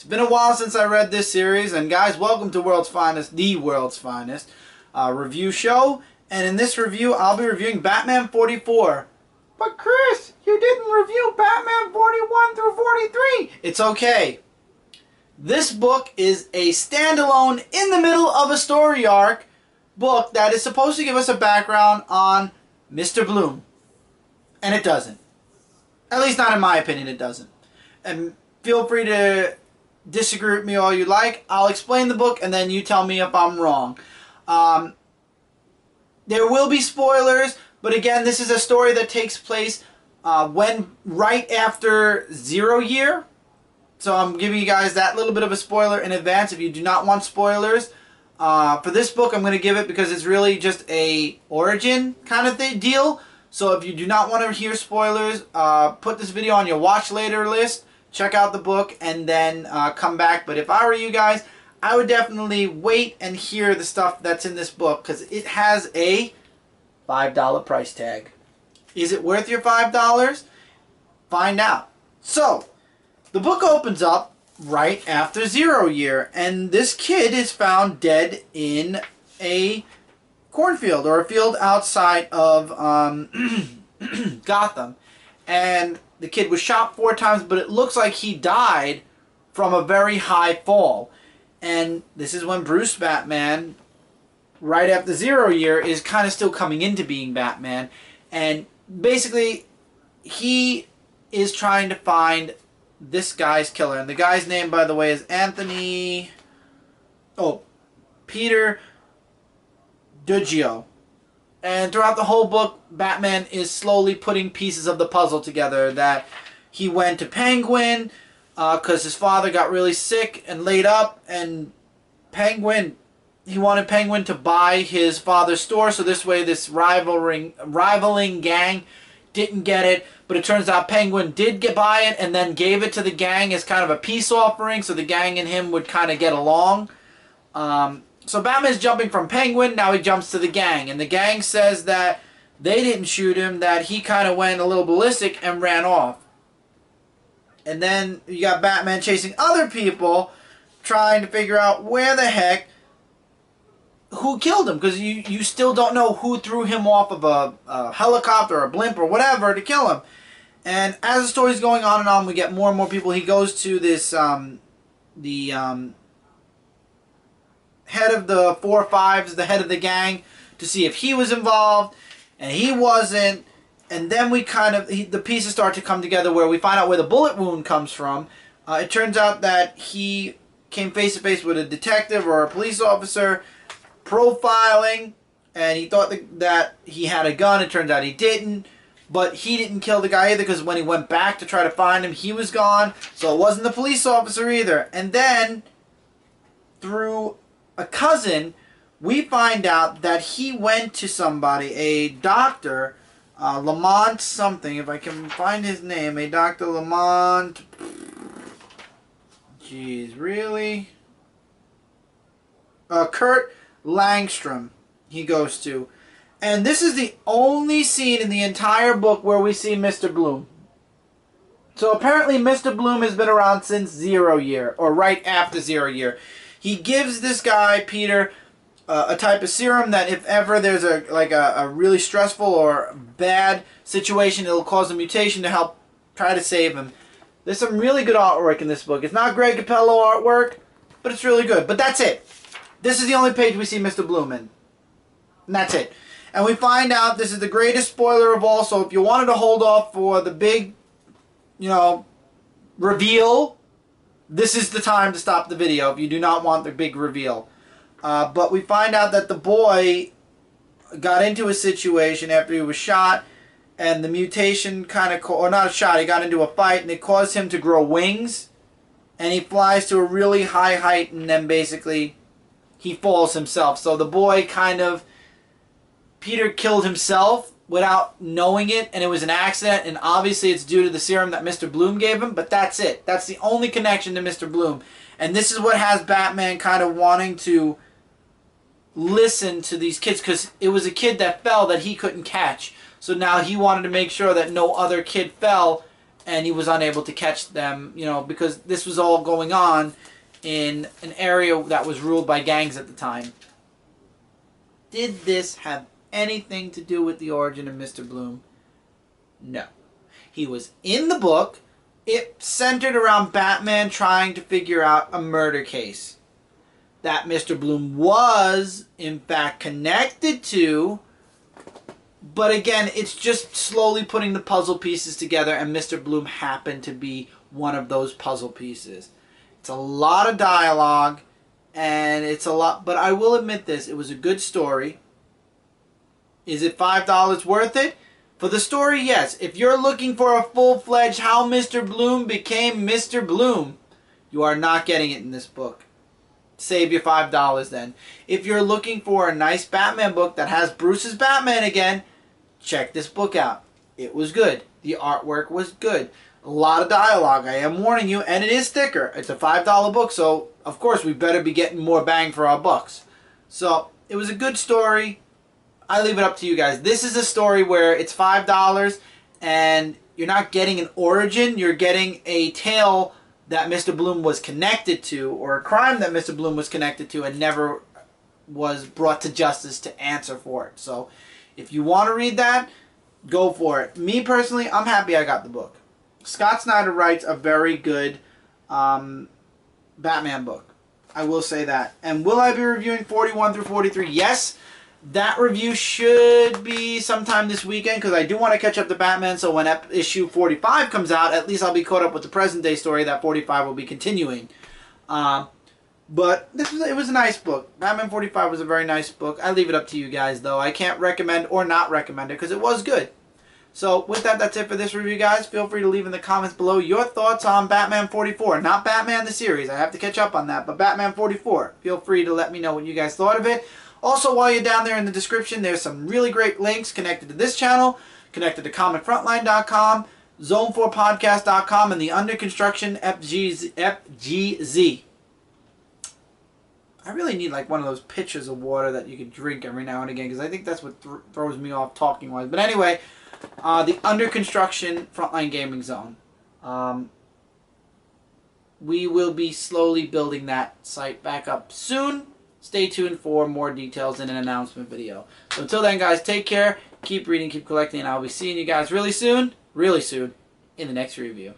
It's been a while since I read this series, and guys, welcome to World's Finest, the World's Finest review show. And in this review, I'll be reviewing Batman 44. But Chris, you didn't review Batman 41 through 43. It's okay. This book is a standalone, in the middle of a story arc book that is supposed to give us a background on Mr. Bloom. And it doesn't. At least not in my opinion, it doesn't. And feel free to disagree with me all you like. I'll explain the book and then you tell me if I'm wrong. There will be spoilers, but again, this is a story that takes place right after 0 year. So I'm giving you guys that little bit of a spoiler in advance if you do not want spoilers. For this book, I'm going to give it because it's really just a origin kind of deal. So if you do not want to hear spoilers, put this video on your watch later list. Check out the book and then come back. But if I were you guys, I would definitely wait and hear the stuff that's in this book because it has a $5 price tag. Is it worth your $5? Find out. So, the book opens up right after 0 year, and this kid is found dead in a cornfield or a field outside of Gotham. And the kid was shot 4 times, but it looks like he died from a very high fall. And this is when Bruce Batman, right after 0 year, is kind of still coming into being Batman. And basically, he is trying to find this guy's killer. And the guy's name, by the way, is Peter Duggio. And throughout the whole book, Batman is slowly putting pieces of the puzzle together. That he went to Penguin because his father got really sick and laid up. And he wanted Penguin to buy his father's store. So this way this rivaling gang didn't get it. But it turns out Penguin did buy it and then gave it to the gang as kind of a peace offering. So the gang and him would kind of get along. So Batman's jumping from Penguin, now he jumps to the gang. And the gang says that they didn't shoot him, that he kind of went a little ballistic and ran off. And then you got Batman chasing other people, trying to figure out where the heck, who killed him. Because you still don't know who threw him off of a helicopter or a blimp or whatever to kill him. And as the story's going on and on, we get more and more people. He goes to this, head of the 4-5s, the head of the gang, to see if he was involved, and he wasn't. And then we the pieces start to come together where we find out where the bullet wound comes from. It turns out that he came face to face with a detective or a police officer profiling, and he thought that he had a gun. It turns out he didn't. But he didn't kill the guy either because when he went back to try to find him, he was gone. So it wasn't the police officer either. And then, through a cousin, we find out that he went to somebody, a doctor, Lamont something, if I can find his name, a Dr. Lamont, jeez, really? Kurt Langstrom he goes to. And this is the only scene in the entire book where we see Mr. Bloom. So apparently Mr. Bloom has been around since 0 year, or right after 0 year. He gives this guy, Peter, a type of serum that if ever there's a really stressful or bad situation, it'll cause a mutation to help try to save him. There's some really good artwork in this book. It's not Greg Capullo artwork, but it's really good. But that's it. This is the only page we see Mr. Bloom in. And that's it. And we find out this is the greatest spoiler of all, so if you wanted to hold off for the big, reveal, this is the time to stop the video if you do not want the big reveal. But we find out that the boy got into a situation after he was shot, and the mutation or not a shot, he got into a fight, and it caused him to grow wings, and he flies to a really high height, and then basically he falls himself. So the boy Peter killed himself without knowing it, and it was an accident, and obviously it's due to the serum that Mr. Bloom gave him, but that's it. That's the only connection to Mr. Bloom. And this is what has Batman kind of wanting to listen to these kids, because it was a kid that fell that he couldn't catch. So now he wanted to make sure that no other kid fell and he was unable to catch them, you know, because this was all going on in an area that was ruled by gangs at the time. Did this have anything to do with the origin of Mr. Bloom? No. He was in the book. It centered around Batman trying to figure out a murder case that Mr. Bloom was, in fact, connected to. But again, it's just slowly putting the puzzle pieces together, and Mr. Bloom happened to be one of those puzzle pieces. It's a lot of dialogue, and it's a lot, but I will admit this, it was a good story. Is it $5 worth it? For the story, yes. If you're looking for a full-fledged how Mr. Bloom became Mr. Bloom, you are not getting it in this book. Save your $5 then. If you're looking for a nice Batman book that has Bruce's Batman again, check this book out. It was good. The artwork was good. A lot of dialogue, I am warning you, and it is thicker. It's a $5 book, so of course we better be getting more bang for our bucks. So, it was a good story. I leave it up to you guys. This is a story where it's $5 and you're not getting an origin, you're getting a tale that Mr. Bloom was connected to, or a crime that Mr. Bloom was connected to and never was brought to justice to answer for it. So, if you want to read that, go for it. Me personally, I'm happy I got the book. Scott Snyder writes a very good Batman book. I will say that. And will I be reviewing 41 through 43? Yes. That review should be sometime this weekend because I do want to catch up to Batman, so when issue 45 comes out, at least I'll be caught up with the present day story that 45 will be continuing. But it was a nice book. Batman 45 was a very nice book. I leave it up to you guys, though. I can't recommend or not recommend it because it was good. So with that, that's it for this review, guys. Feel free to leave in the comments below your thoughts on Batman 44. Not Batman the series. I have to catch up on that, but Batman 44. Feel free to let me know what you guys thought of it. Also, while you're down there in the description, there's some really great links connected to this channel, connected to ComicFrontline.com, Zone4Podcast.com, and the Under Construction FGZ. I really need like one of those pitchers of water that you can drink every now and again, because I think that's what throws me off talking-wise. But anyway, the Under Construction Frontline Gaming Zone. We will be slowly building that site back up soon. Stay tuned for more details in an announcement video. So until then, guys, take care, keep reading, keep collecting, and I'll be seeing you guys really soon, in the next review.